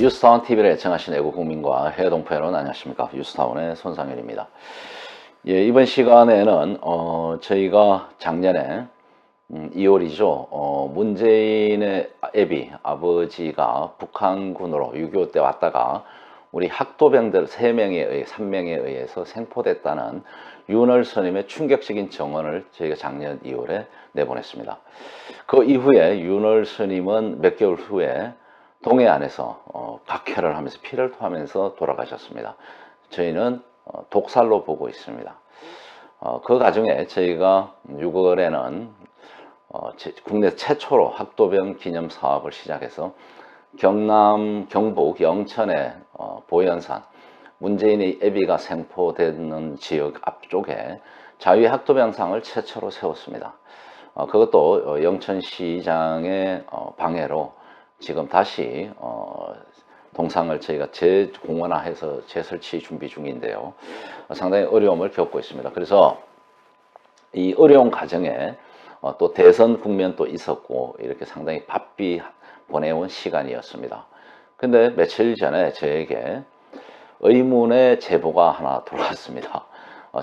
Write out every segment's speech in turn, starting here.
뉴스타운 TV를 애청하신 애국 국민과 해외 동포 여러분 안녕하십니까. 뉴스타운의 손상현입니다. 예, 이번 시간에는 저희가 작년에 2월이죠. 문재인의 애비 아버지가 북한군으로 6.25 때 왔다가 우리 학도병들 3명에 의해서 생포됐다는 윤월 스님의 충격적인 정언을 저희가 작년 2월에 내보냈습니다. 그 이후에 윤월 스님은 몇 개월 후에 동해안에서 박해를 하면서 피를 토하면서 돌아가셨습니다. 저희는 독살로 보고 있습니다. 그 과정에 저희가 6월에는 국내 최초로 학도병 기념 사업을 시작해서 경남, 경북, 영천의 보현산, 문재인의 애비가 생포되는 지역 앞쪽에 자유의 학도병상을 최초로 세웠습니다. 그것도 영천시장의 방해로 지금 다시 동상을 저희가 재공원화해서 재설치 준비 중인데요. 상당히 어려움을 겪고 있습니다. 그래서 이 어려운 과정에 또 대선 국면도 있었고 이렇게 상당히 바삐 보내온 시간이었습니다. 근데 며칠 전에 저에게 의문의 제보가 하나 들어왔습니다.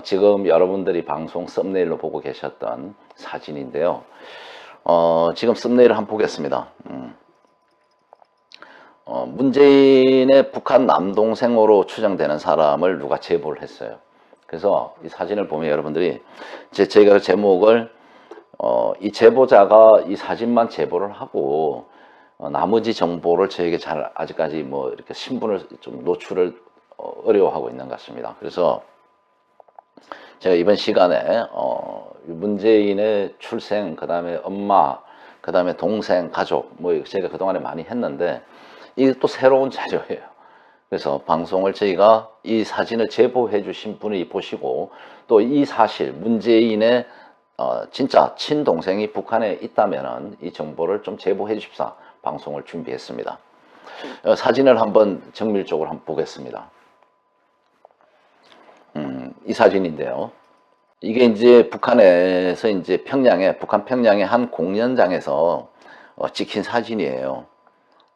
지금 여러분들이 방송 썸네일로 보고 계셨던 사진인데요. 지금 썸네일을 한번 보겠습니다. 문재인의 북한 남동생으로 추정되는 사람을 누가 제보를 했어요. 그래서 이 사진을 보면 여러분들이 제가 제목을 이 제보자가 이 사진만 제보를 하고 나머지 정보를 저에게 잘 아직까지 뭐 이렇게 신분을 좀 노출을 어려워하고 있는 것 같습니다. 그래서 제가 이번 시간에 문재인의 출생, 그 다음에 엄마, 그 다음에 동생, 가족 뭐 제가 그동안에 많이 했는데 이게 또 새로운 자료예요. 그래서 방송을 저희가 이 사진을 제보해 주신 분이 보시고 또 이 사실 문재인의 진짜 친동생이 북한에 있다면은 이 정보를 좀 제보해 주십사 방송을 준비했습니다. 사진을 한번 정밀적으로 한번 보겠습니다. 이 사진인데요. 이게 이제 북한에서 이제 북한 평양의 한 공연장에서 찍힌 사진이에요.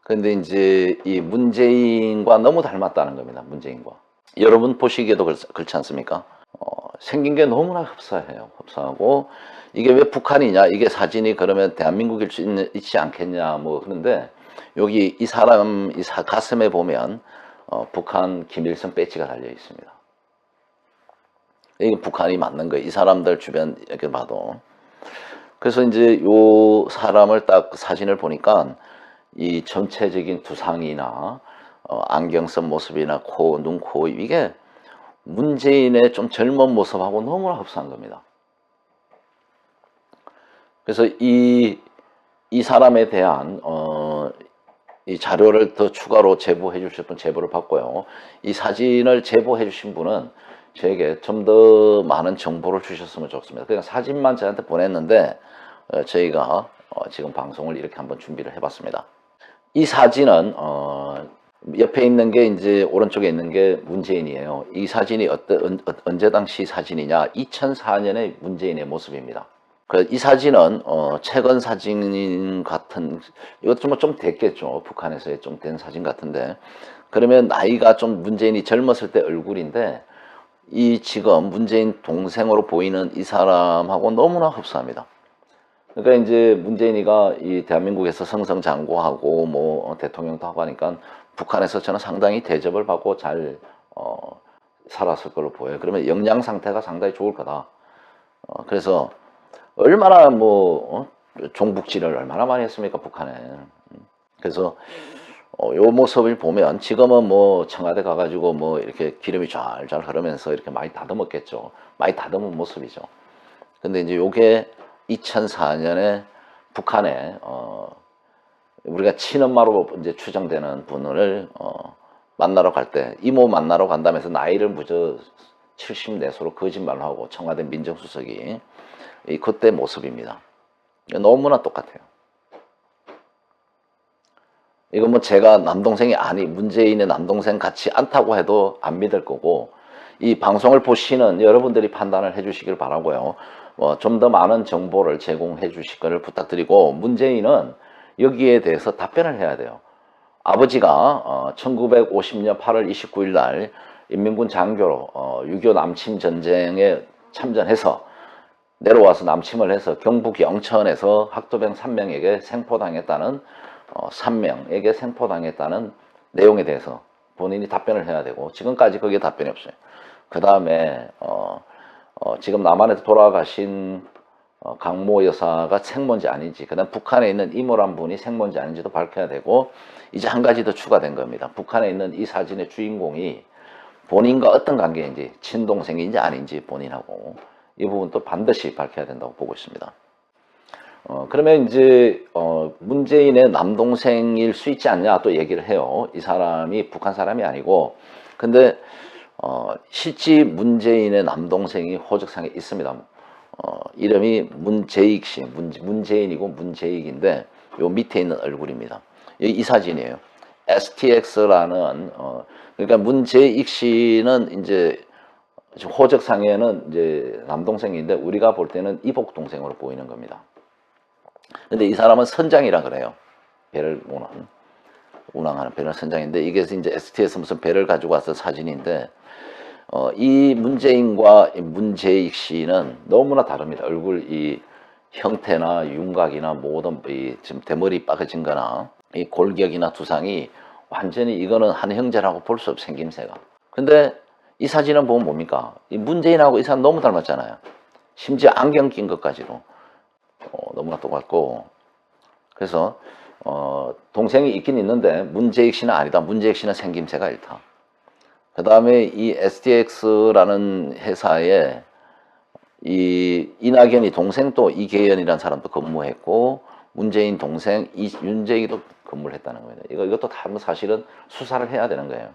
그런데 이제 이 문재인과 너무 닮았다는 겁니다. 문재인과. 여러분 보시기에도 그렇지 않습니까? 생긴 게 너무나 흡사해요. 흡사하고 이게 왜 북한이냐? 이게 사진이 그러면 대한민국일 수 있지 않겠냐? 뭐 그런데 여기 이 사람 가슴에 보면 북한 김일성 배지가 달려 있습니다. 이게 북한이 맞는 거예요. 이 사람들 주변 이렇게 봐도. 그래서 이제 요 사람을 딱 사진을 보니까 이 전체적인 두상이나 안경 쓴 모습이나 코, 눈, 코 이게 문재인의 좀 젊은 모습하고 너무나 흡사한 겁니다. 그래서 이 사람에 대한 이 자료를 더 추가로 제보해 주실 분 제보를 받고요. 이 사진을 제보해 주신 분은 저에게 좀 더 많은 정보를 주셨으면 좋겠습니다. 그냥 사진만 저한테 보냈는데 저희가 지금 방송을 이렇게 한번 준비를 해봤습니다. 이 사진은 옆에 있는 게 이제 오른쪽에 있는 게 문재인이에요. 이 사진이 언제 당시 사진이냐? 2004년의 문재인의 모습입니다. 이 사진은 최근 사진 같은 이것도 좀 됐겠죠. 북한에서의 좀 된 사진 같은데 그러면 나이가 좀 문재인이 젊었을 때 얼굴인데 이 지금 문재인 동생으로 보이는 이 사람하고 너무나 흡사합니다. 그러니까 이제 문재인이가 이 대한민국에서 승승장구하고 뭐 대통령도 하고 하니까 북한에서 저는 상당히 대접을 받고 잘 살았을 걸로 보여요. 그러면 영양 상태가 상당히 좋을 거다. 그래서 얼마나 뭐 종북질을 얼마나 많이 했습니까 북한에. 그래서 요 모습을 보면 지금은 뭐 청와대 가가지고 뭐 이렇게 기름이 잘 흐르면서 이렇게 많이 다듬었겠죠. 많이 다듬은 모습이죠. 근데 이제 요게 2004년에 북한에 우리가 친엄마로 이제 추정되는 분을 만나러 갈 때 이모 만나러 간다면서 나이를 무려 74세로 거짓말을 하고 청와대 민정수석이 그때 모습입니다. 너무나 똑같아요. 이거 뭐 제가 남동생이 문재인의 남동생 같지 않다고 해도 안 믿을 거고 이 방송을 보시는 여러분들이 판단을 해 주시길 바라고요. 좀 더 많은 정보를 제공해 주실 것을 부탁드리고 문재인은 여기에 대해서 답변을 해야 돼요. 아버지가 1950년 8월 29일 날 인민군 장교로 6.25 남침 전쟁에 참전해서 내려와서 남침을 해서 경북 영천에서 학도병 3명에게 생포당했다는 3명에게 생포당했다는 내용에 대해서 본인이 답변을 해야 되고, 지금까지 거기에 답변이 없어요. 그 다음에 지금 남한에서 돌아가신 강모 여사가 생모인지 아닌지, 그 다음 북한에 있는 이모란 분이 생모인지 아닌지도 밝혀야 되고, 이제 한 가지 더 추가된 겁니다. 북한에 있는 이 사진의 주인공이 본인과 어떤 관계인지, 친동생인지 아닌지 본인하고, 이 부분도 반드시 밝혀야 된다고 보고 있습니다. 그러면 이제 문재인의 남동생일 수 있지 않냐 또 얘기를 해요. 이 사람이 북한 사람이 아니고, 근데 실제 문재인의 남동생이 호적상에 있습니다. 이름이 문재익 씨, 문재인이고 문재익인데 요 밑에 있는 얼굴입니다. 이 사진이에요. STX라는 그러니까 문재익 씨는 이제 호적상에는 이제 남동생인데 우리가 볼 때는 이복 동생으로 보이는 겁니다. 근데 이 사람은 선장이라 그래요. 배를 운항하는 배는 선장인데, 이게 이제 STS 무슨 배를 가지고 와서 사진인데, 이 문재인과 문재익 씨는 너무나 다릅니다. 얼굴 이 형태나 윤곽이나 모든 지금 대머리 빠개진 거나 이 골격이나 두상이 완전히 이거는 한 형제라고 볼 수 없어, 생김새가. 근데 이 사진을 보면 뭡니까? 이 문재인하고 이 사람 너무 닮았잖아요. 심지어 안경 낀 것까지도 너무나 똑같고, 그래서 동생이 있긴 있는데 문재익 씨는 아니다. 문재익 씨는 생김새가 일타. 그 다음에 이 STX라는 회사에 이 이낙연이 동생 또 이계현이라는 사람도 근무했고, 문재인 동생 윤재익이도 근무를 했다는 거예요. 이것도 다 사실은 수사를 해야 되는 거예요.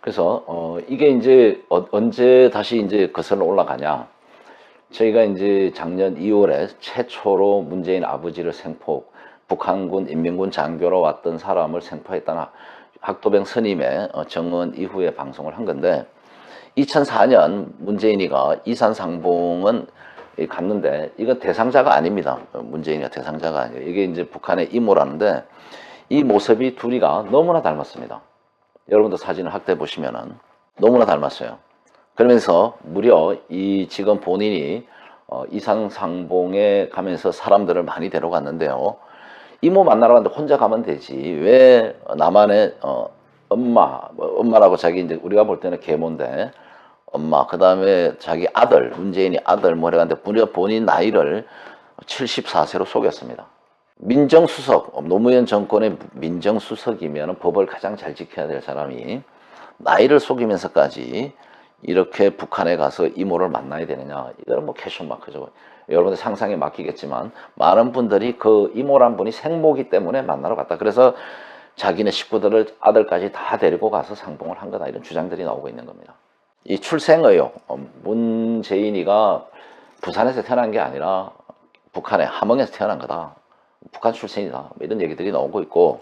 그래서 이게 이제 언제 다시 이제 거슬러 올라가냐? 저희가 이제 작년 2월에 최초로 문재인 아버지를 북한군 인민군 장교로 왔던 사람을 생포했다는 학도병 스님의 정언 이후에 방송을 한 건데, 2004년 문재인이가 이산상봉은 갔는데, 이건 대상자가 아닙니다. 문재인이가 대상자가 아니에요. 이게 이제 북한의 이모라는데, 이 모습이 둘이가 너무나 닮았습니다. 여러분도 사진을 확대해 보시면은 너무나 닮았어요. 그러면서 무려 이 지금 본인이 이산상봉에 가면서 사람들을 많이 데려갔는데요. 이모 만나러 갔는데 혼자 가면 되지, 왜 남한의 엄마라고 자기 이제 우리가 볼 때는 계모인데 엄마, 그 다음에 자기 아들, 문재인이 아들 뭐래 갔는데 무려 본인 나이를 74세로 속였습니다. 민정수석, 노무현 정권의 민정수석이면 법을 가장 잘 지켜야 될 사람이 나이를 속이면서까지 이렇게 북한에 가서 이모를 만나야 되느냐, 이거는 뭐 캐션 마크죠. 여러분들 상상에 맡기겠지만 많은 분들이 그 이모란 분이 생모기 때문에 만나러 갔다, 그래서 자기네 식구들을 아들까지 다 데리고 가서 상봉을 한 거다, 이런 주장들이 나오고 있는 겁니다. 이 출생의요, 문재인이가 부산에서 태어난 게 아니라 북한의 함흥에서 태어난 거다, 북한 출신이다, 이런 얘기들이 나오고 있고,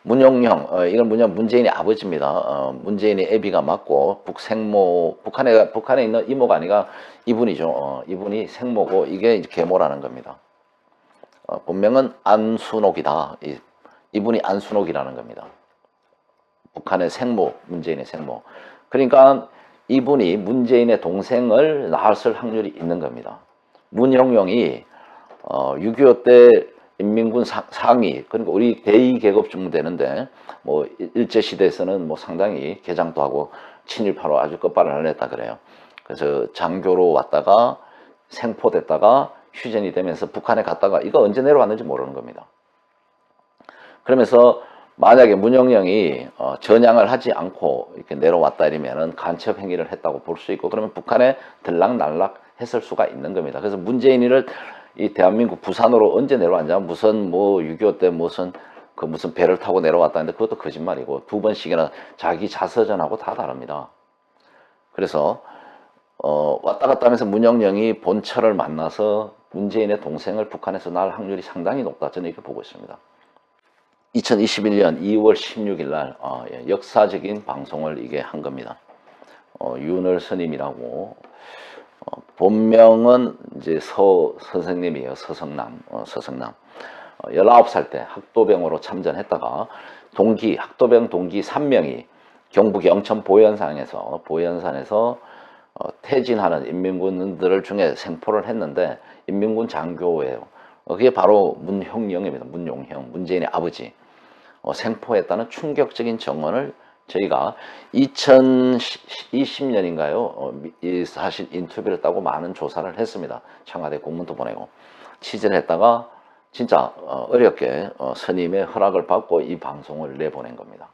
문용형, 이건 문재인의 아버지입니다. 문재인의 애비가 맞고 북한에 있는 이모가 아니라 이분이죠. 이분이 생모고 이게 이제 계모라는 겁니다. 본명은 안순옥이다. 이분이 안순옥이라는 겁니다. 북한의 생모, 문재인의 생모. 그러니까 이분이 문재인의 동생을 낳았을 확률이 있는 겁니다. 문용형이 6.25 때 인민군 상위, 그러니까 우리 대의계급 정도 되는데, 뭐 일제시대에서는 뭐 상당히 개장도 하고 친일파로 아주 끝발을 냈다 그래요. 그래서 장교로 왔다가 생포됐다가 휴전이 되면서 북한에 갔다가 이거 언제 내려왔는지 모르는 겁니다. 그러면서 만약에 문용령이 전향을 하지 않고 이렇게 내려왔다 이러면은 간첩 행위를 했다고 볼 수 있고, 그러면 북한에 들락날락 했을 수가 있는 겁니다. 그래서 문재인이를 이 대한민국 부산으로 언제 내려왔냐, 무슨 뭐 6.25 때 무슨 배를 타고 내려왔다는데 그것도 거짓말이고, 2번씩이나 자기 자서전하고 다 다릅니다. 그래서 왔다 갔다 하면서 문영령이 본처를 만나서 문재인의 동생을 북한에서 낳을 확률이 상당히 높다, 저는 이렇게 보고 있습니다. 2021년 2월 16일 날 역사적인 방송을 이게 한 겁니다. 윤을 스님이라고, 본명은 이제 선생님이에요. 서성남. 19살 때 학도병으로 참전했다가 학도병 동기 3명이 경북 영천 보현산에서 퇴진하는 인민군들을 중에 생포를 했는데 인민군 장교예요. 그게 바로 문형영입니다. 문용형, 문재인의 아버지. 생포했다는 충격적인 정언을 저희가 2020년인가요? 사실 인터뷰를 따고 많은 조사를 했습니다. 청와대 공문도 보내고 취재를 했다가 진짜 어렵게 스님의 허락을 받고 이 방송을 내보낸 겁니다.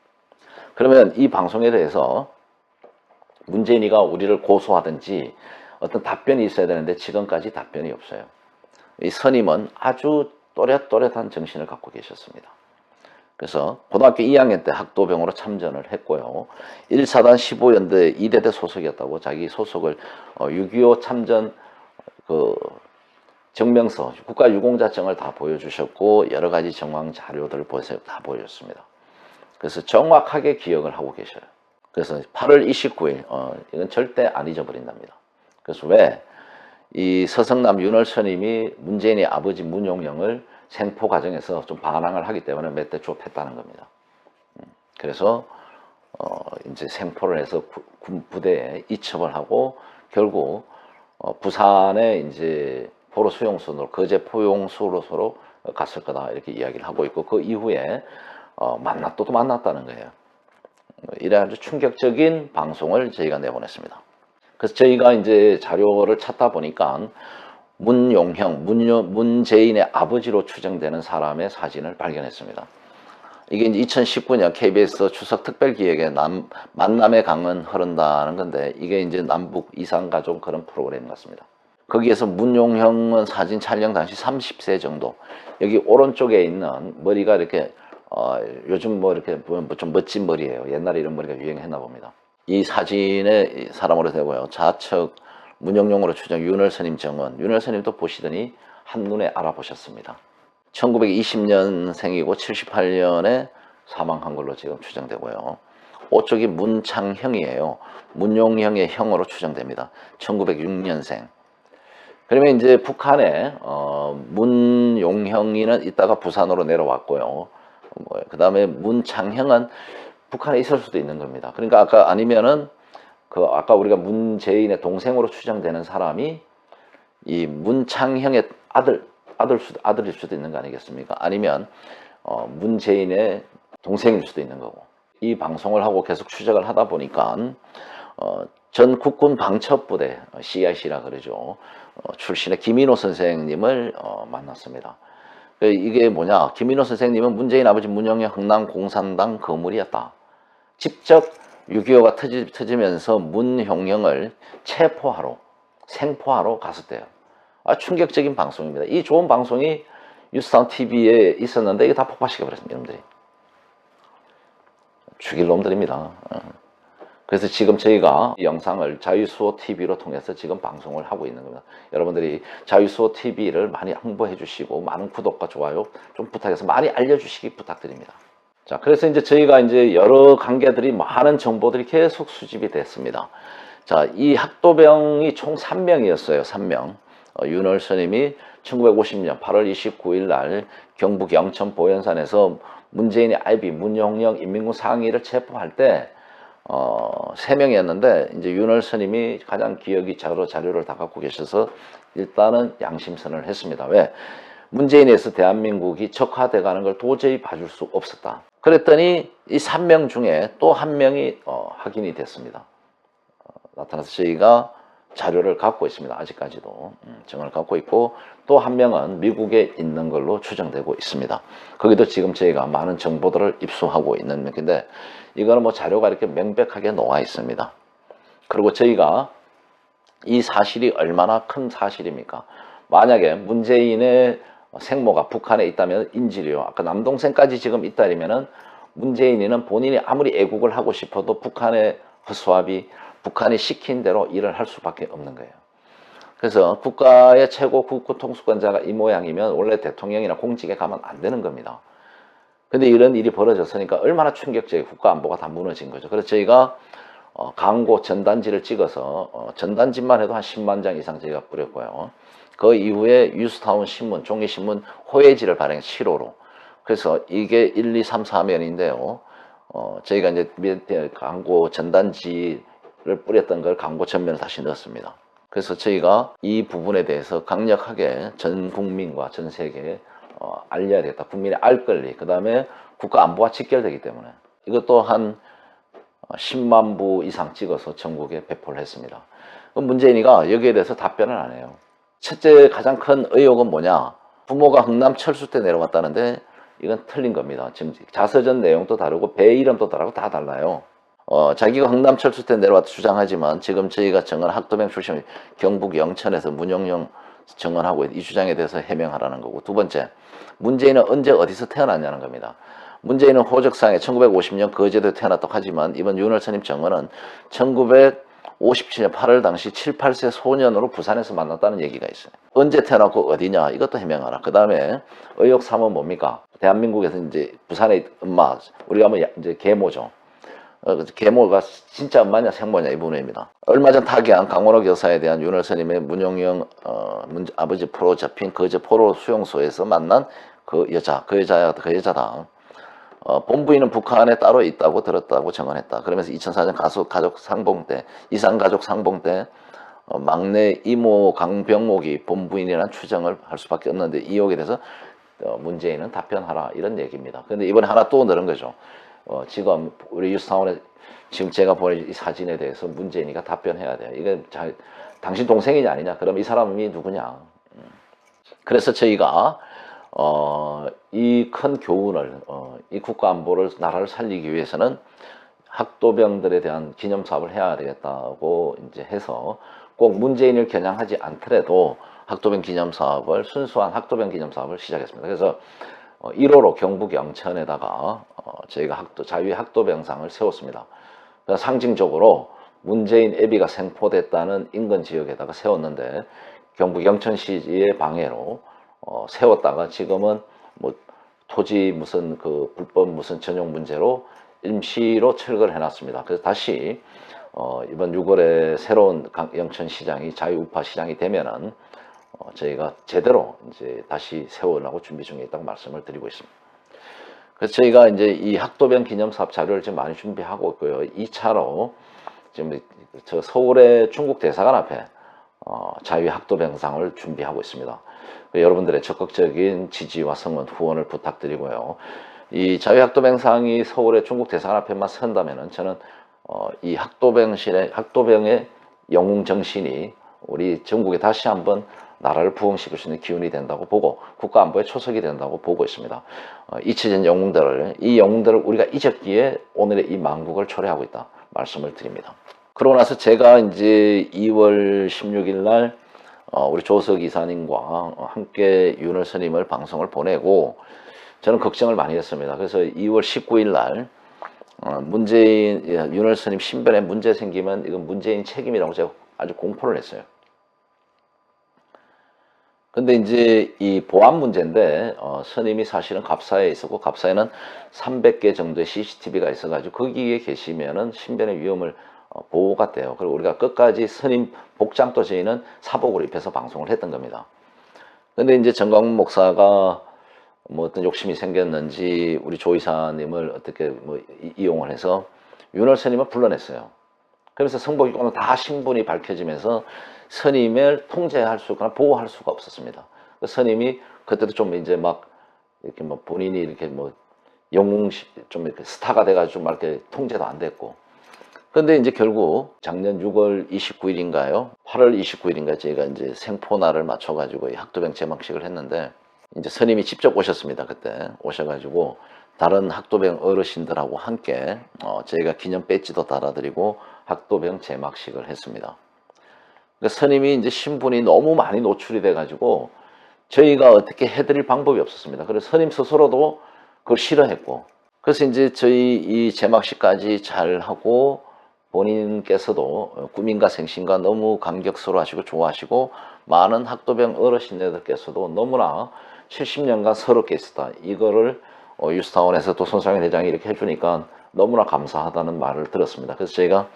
그러면 이 방송에 대해서 문재인이가 우리를 고소하든지 어떤 답변이 있어야 되는데 지금까지 답변이 없어요. 이 스님은 아주 또렷한 정신을 갖고 계셨습니다. 그래서 고등학교 2학년 때 학도병으로 참전을 했고요. 1사단 15연대 2대대 소속이었다고 자기 소속을 6.25 참전 증명서, 국가유공자증을 다 보여주셨고 여러 가지 정황 자료들을 다 보여줬습니다. 그래서 정확하게 기억을 하고 계셔요. 그래서 8월 29일 이건 절대 안 잊어버린답니다. 그래서 왜 이 서성남 윤월 스님이 문재인의 아버지 문용영을 생포 과정에서 좀 반항을 하기 때문에 몇 대 좁혔다는 겁니다. 그래서 이제 생포를 해서 군 부대에 이첩을 하고 결국 부산에 이제 포로 수용소로 거제 포용소로 갔을 거다 이렇게 이야기를 하고 있고 그 이후에 또 만났다는 거예요. 이래 아주 충격적인 방송을 저희가 내보냈습니다. 그래서 저희가 이제 자료를 찾다 보니까 문용형, 문재인의 아버지로 추정되는 사람의 사진을 발견했습니다. 이게 이제 2019년 KBS 추석 특별기획에 만남의 강은 흐른다는 건데 이게 이제 남북 이산가족 그런 프로그램 같습니다. 거기에서 문용형은 사진 촬영 당시 30세 정도. 여기 오른쪽에 있는 머리가 이렇게 요즘 뭐 이렇게 보면 좀 멋진 머리예요. 옛날에 이런 머리가 유행했나 봅니다. 이 사진의 사람으로 되고요. 좌측 문용용으로 추정 윤월 스님 정원. 윤월 스님도 보시더니 한눈에 알아보셨습니다. 1920년생이고 78년에 사망한 걸로 지금 추정되고요. 오쪽이 문창형이에요. 문용형의 형으로 추정됩니다. 1906년생. 그러면 이제 북한에 문용형이는 이따가 부산으로 내려왔고요. 그 다음에 문창형은 북한에 있을 수도 있는 겁니다. 그러니까 아니면은 아까 우리가 문재인의 동생으로 추정되는 사람이 이 문창형의 아들일 수도 있는 거 아니겠습니까? 아니면 문재인의 동생일 수도 있는 거고. 이 방송을 하고 계속 추적을 하다 보니까 전 국군 방첩부대 CIC라 그러죠. 출신의 김인호 선생님을 만났습니다. 이게 뭐냐? 김인호 선생님은 문재인 아버지 문용영 흥남 공산당 거물이었다. 직접 6.25가 터지면서 문용영을 생포하러 갔었대요. 충격적인 방송입니다. 이 좋은 방송이 뉴스타운 TV에 있었는데 이거 다 폭파시켜버렸습니다. 이놈들이. 죽일 놈들입니다. 그래서 지금 저희가 이 영상을 자유수호 TV로 통해서 지금 방송을 하고 있는 겁니다. 여러분들이 자유수호 TV를 많이 홍보해 주시고 많은 구독과 좋아요 좀 부탁해서 많이 알려주시기 부탁드립니다. 자, 그래서 이제 저희가 이제 여러 관계들이 많은 정보들이 계속 수집이 됐습니다. 자, 이 학도병이 총 3명이었어요. 3명. 윤월 스님이 1950년 8월 29일 날 경북 영천 보현산에서 문재인의 아이비 문용영 인민군 상위를 체포할 때 3명이었는데 이제 윤월 스님이 가장 기억이 자료를 다 갖고 계셔서 일단은 양심선언을 했습니다. 왜? 문재인에서 대한민국이 적화돼 가는 걸 도저히 봐줄 수 없었다. 그랬더니 이 3명 중에 또 한 명이 확인이 됐습니다. 나타나서 저희가 자료를 갖고 있습니다. 아직까지도 정을 갖고 있고 또 한 명은 미국에 있는 걸로 추정되고 있습니다. 거기도 지금 저희가 많은 정보들을 입수하고 있는 명인데 이거는 뭐 자료가 이렇게 명백하게 놓아 있습니다. 그리고 저희가 이 사실이 얼마나 큰 사실입니까? 만약에 문재인의 생모가 북한에 있다면 인질이요. 아까 남동생까지 지금 있다면은 문재인이는 본인이 아무리 애국을 하고 싶어도 북한의 허수아비, 북한이 시킨 대로 일을 할 수밖에 없는 거예요. 그래서 국가의 최고 국가통수권자가 이 모양이면 원래 대통령이나 공직에 가면 안 되는 겁니다. 근데 이런 일이 벌어졌으니까 얼마나 충격적이고 국가 안보가 다 무너진 거죠. 그래서 저희가 광고 전단지를 찍어서 전단지만 해도 한 10만 장 이상 저희가 뿌렸고요. 그 이후에 뉴스타운 신문, 종이신문 호해지를 발행 7호로. 그래서 이게 1, 2, 3, 4면인데요. 저희가 이제 광고 전단지를 뿌렸던 걸 광고 전면을 다시 넣었습니다. 그래서 저희가 이 부분에 대해서 강력하게 전 국민과 전 세계에 알려야 되겠다. 국민의 알 권리, 그 다음에 국가 안보와 직결되기 때문에 이것도 한 10만 부 이상 찍어서 전국에 배포를 했습니다. 문재인이가 여기에 대해서 답변을 안 해요. 첫째 가장 큰 의혹은 뭐냐? 부모가 흥남 철수 때 내려왔다는데 이건 틀린 겁니다. 지금 자서전 내용도 다르고 배 이름도 다르고 다 달라요. 자기가 흥남 철수 때 내려왔다 주장하지만 지금 저희가 정언 학도병 출신 경북 영천에서 문용영 정언하고 이 주장에 대해서 해명하라는 거고, 두 번째, 문재인은 언제 어디서 태어났냐는 겁니다. 문재인은 호적상에 1950년 거제도에 태어났다고 하지만 이번 윤월선님 정언은 1957년 8월 당시 7, 8세 소년으로 부산에서 만났다는 얘기가 있어요. 언제 태어났고 어디냐 이것도 해명하라. 그 다음에 의혹 3은 뭡니까? 대한민국에서 이제 부산의 엄마, 우리가 뭐 이제 계모죠. 계모가 진짜 엄마냐 생모냐 이 부분입니다. 얼마 전 타계한 강원호 교사에 대한 윤월선님의 문용영 아버지 포로 잡힌 거제 포로 수용소에서 만난 그 여자다. 본부인은 북한에 따로 있다고 들었다고 정언했다. 그러면서 2004년 가족 상봉 때, 이산가족 상봉 때 막내 이모 강병목이 본부인이라는 추정을 할 수밖에 없는데 이 의혹에 대해서 문재인은 답변하라 이런 얘기입니다. 그런데 이번에 하나 또 늘은 거죠. 지금 우리 뉴스타운에 지금 제가 보낸 이 사진에 대해서 문재인이가 답변해야 돼요. 이게 당신 동생이냐 아니냐? 그럼 이 사람이 누구냐? 그래서 저희가 이 큰 교훈을 이 국가 안보를 나라를 살리기 위해서는 학도병들에 대한 기념 사업을 해야 되겠다고 이제 해서 꼭 문재인을 겨냥하지 않더라도 학도병 기념 사업을 순수한 학도병 기념 사업을 시작했습니다. 그래서 1호로 경북 영천에다가 저희가 자유의 학도병상을 세웠습니다. 그래서 상징적으로 문재인 애비가 생포됐다는 인근 지역에다가 세웠는데 경북 영천시의 방해로 세웠다가 지금은 뭐 토지 무슨 그 불법 무슨 전용 문제로 임시로 철거를 해놨습니다. 그래서 다시 이번 6월에 새로운 영천시장이 자유우파 시장이 되면은 저희가 제대로 이제 다시 세우려고 준비 중에 있다고 말씀을 드리고 있습니다. 그래서 저희가 이제 이 학도병 기념사업 자료를 지금 많이 준비하고 있고요. 2차로 지금 저 서울의 중국 대사관 앞에 자유의 학도병상을 준비하고 있습니다. 여러분들의 적극적인 지지와 성원, 후원을 부탁드리고요. 이 자유의 학도병상이 서울의 중국 대사관 앞에만 선다면은 저는 이 학도병의 영웅 정신이 우리 전국에 다시 한번 나라를 부흥시킬 수 있는 기운이 된다고 보고 국가안보에 초석이 된다고 보고 있습니다. 잊혀진 이 영웅들을 우리가 잊었기에 오늘의 이 망국을 초래하고 있다 말씀을 드립니다. 그러고 나서 제가 이제 2월 16일 날 우리 조석 이사님과 함께 윤월선님을 방송을 보내고 저는 걱정을 많이 했습니다. 그래서 2월 19일 날 윤월선님 신변에 문제 생기면 이건 문재인 책임이라고 제가 아주 공포를 했어요. 근데 이제 이 보안 문제인데 선임이 사실은 갑사에 있었고 갑사에는 300개 정도의 CCTV가 있어가지고 거기에 계시면은 신변의 위험을 보호가 돼요. 그리고 우리가 끝까지 선임 복장도 저희는 사복으로 입혀서 방송을 했던 겁니다. 근데 이제 정광훈 목사가 뭐 어떤 욕심이 생겼는지 우리 조 이사님을 어떻게 뭐 이용을 해서 윤월선님을 불러냈어요. 그래서 성복이권은 다 신분이 밝혀지면서 선임을 통제할 수거나 보호할 수가 없었습니다. 그 선임이 그때도 좀 이제 막 이렇게 뭐 본인이 이렇게 뭐 영웅 좀 이렇게 스타가 돼가지고 막 이렇게 통제도 안 됐고. 근데 이제 결국 작년 6월 29일인가요? 8월 29일인가 저희가 이제 생포날을 맞춰가지고 학도병 제막식을 했는데 이제 선임이 직접 오셨습니다. 그때 오셔가지고 다른 학도병 어르신들하고 함께 저희가 기념 배지도 달아드리고 학도병 제막식을 했습니다. 그러니까 선임이 이제 신분이 너무 많이 노출이 돼가지고 저희가 어떻게 해드릴 방법이 없었습니다. 그래서 선임 스스로도 그걸 싫어했고, 그래서 이제 저희 이 제막식까지 잘 하고 본인께서도 꿈인가 생신가 너무 감격스러워하시고 좋아하시고 많은 학도병 어르신들께서도 너무나 70년간 서럽게 있었다. 이거를 유스타운에서 또 손상현 회장이 이렇게 해주니까 너무나 감사하다는 말을 들었습니다. 그래서 저희가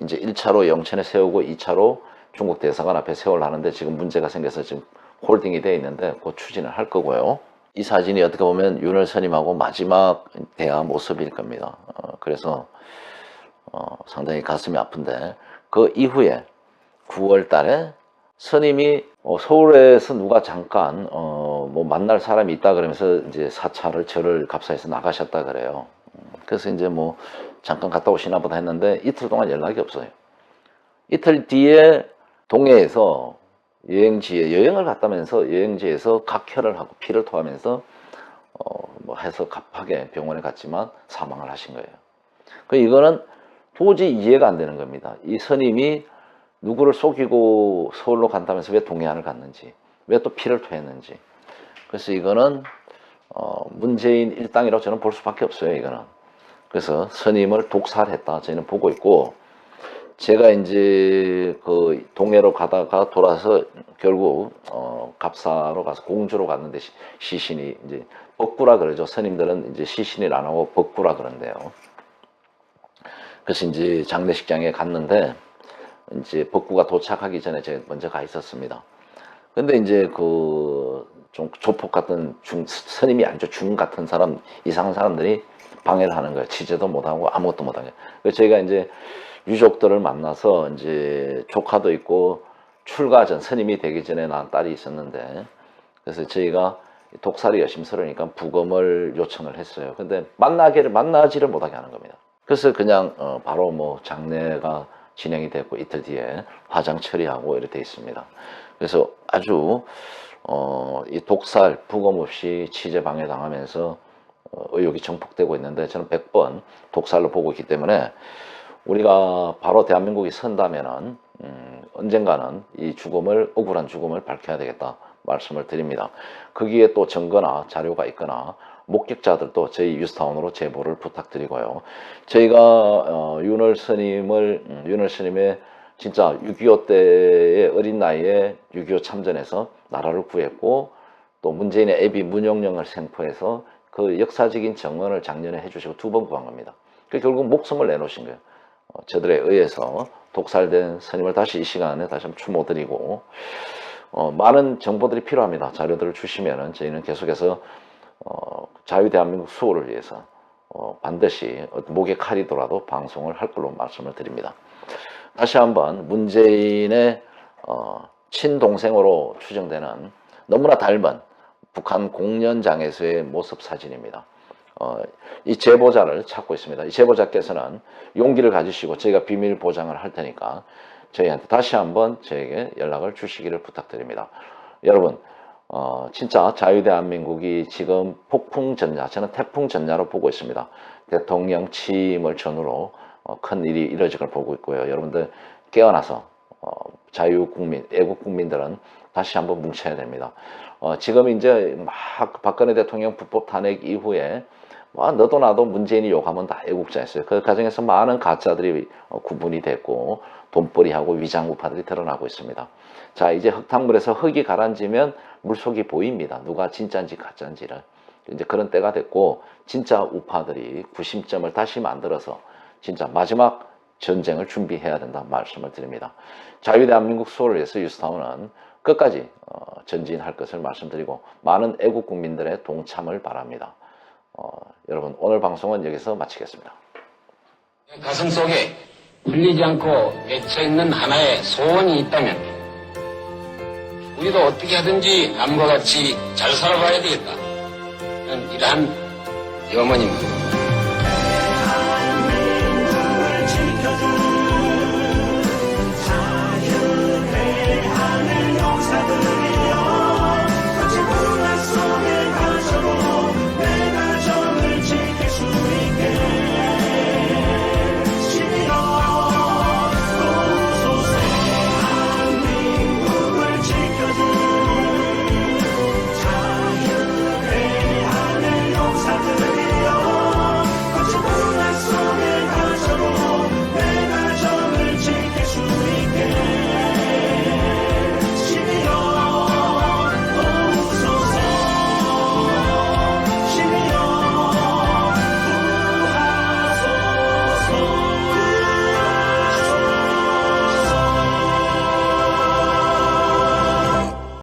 이제 1차로 영천에 세우고 2차로 중국 대사관 앞에 세우려 하는데 지금 문제가 생겨서 지금 홀딩이 되어 있는데 곧 추진을 할 거고요. 이 사진이 어떻게 보면 윤월 스님하고 마지막 대화 모습일 겁니다. 그래서 상당히 가슴이 아픈데 그 이후에 9월 달에 스님이 서울에서 누가 잠깐 뭐 만날 사람이 있다 그러면서 이제 사찰을 절을 갑사해서 나가셨다 그래요. 그래서 이제 뭐 잠깐 갔다 오시나 보다 했는데 이틀 동안 연락이 없어요. 이틀 뒤에 동해에서 여행을 갔다면서 여행지에서 각혈을 하고 피를 토하면서 뭐 해서 급하게 병원에 갔지만 사망을 하신 거예요. 이거는 도저히 이해가 안 되는 겁니다. 이 스님이 누구를 속이고 서울로 간다면서 왜 동해안을 갔는지, 왜 또 피를 토했는지. 그래서 이거는 문재인 일당이라고 저는 볼 수밖에 없어요. 이거는. 그래서 스님을 독살했다 저희는 보고 있고, 제가 이제 그 동해로 가다가 돌아서 결국 갑사로 가서 공주로 갔는데 시신이 이제 법구라 그러죠. 스님들은 이제 시신을 안 하고 법구라 그런데요. 그래서 이제 장례식장에 갔는데 이제 법구가 도착하기 전에 제가 먼저 가 있었습니다. 근데 이제 그 좀 조폭 같은 스님이 아니죠. 중 같은 사람, 이상한 사람들이 방해를 하는 거예요. 취재도 못하고 아무것도 못하게. 그래서 저희가 이제 유족들을 만나서 이제 조카도 있고 출가 전 스님이 되기 전에 낳은 딸이 있었는데, 그래서 저희가 독살이 여심스러우니까 부검을 요청을 했어요. 근데 만나지를 못하게 하는 겁니다. 그래서 그냥 바로 뭐 장례가 진행이 됐고 이틀 뒤에 화장 처리하고 이렇게 돼 있습니다. 그래서 아주 이 독살 부검 없이 취재 방해 당하면서 의혹이 정폭되고 있는데, 저는 100번 독살로 보고 있기 때문에 우리가 바로 대한민국이 선다면은 언젠가는 이 죽음을, 억울한 죽음을 밝혀야 되겠다 말씀을 드립니다. 거기에 또 증거나 자료가 있거나 목격자들도 저희 뉴스타운으로 제보를 부탁드리고요. 저희가 윤월 스님의 진짜 6.25 때의 어린 나이에 6.25 참전해서 나라를 구했고, 또 문재인의 애비 문용령을 생포해서 그 역사적인 정언을 작년에 해주시고 2번 구한 겁니다. 결국 목숨을 내놓으신 거예요. 저들에 의해서 독살된 스님을 다시 이 시간에 다시 한번 추모드리고, 많은 정보들이 필요합니다. 자료들을 주시면은 저희는 계속해서 자유대한민국 수호를 위해서 반드시 목에 칼이더라도 방송을 할 걸로 말씀을 드립니다. 다시 한번 문재인의 친동생으로 추정되는 너무나 닮은 북한 공연장에서의 모습 사진입니다. 이 제보자를 찾고 있습니다. 이 제보자께서는 용기를 가지시고 저희가 비밀 보장을 할 테니까 저희한테 다시 한번 저에게 연락을 주시기를 부탁드립니다. 여러분, 진짜 자유대한민국이 지금 폭풍전야, 저는 태풍전야로 보고 있습니다. 대통령 취임을 전후로 큰 일이 이뤄질 걸 보고 있고요. 여러분들 깨어나서 자유국민, 애국국민들은 다시 한번 뭉쳐야 됩니다. 지금 이제 막 박근혜 대통령 불법 탄핵 이후에 너도 나도 문재인이 욕하면 다 애국자였어요. 그 과정에서 많은 가짜들이 구분이 됐고 돈벌이하고 위장우파들이 드러나고 있습니다. 자, 이제 흙탕물에서 흙이 가라앉으면 물속이 보입니다. 누가 진짜인지 가짜인지를. 이제 그런 때가 됐고, 진짜 우파들이 구심점을 다시 만들어서 진짜 마지막 전쟁을 준비해야 된다 말씀을 드립니다. 자유대한민국 수호를 위해서 뉴스타운은 끝까지 전진할 것을 말씀드리고 많은 애국 국민들의 동참을 바랍니다. 여러분, 오늘 방송은 여기서 마치겠습니다. 가슴 속에 풀리지 않고 맺혀있는 하나의 소원이 있다면 우리도 어떻게 하든지 남과 같이 잘 살아가야 되겠다. 이러한 염원입니다.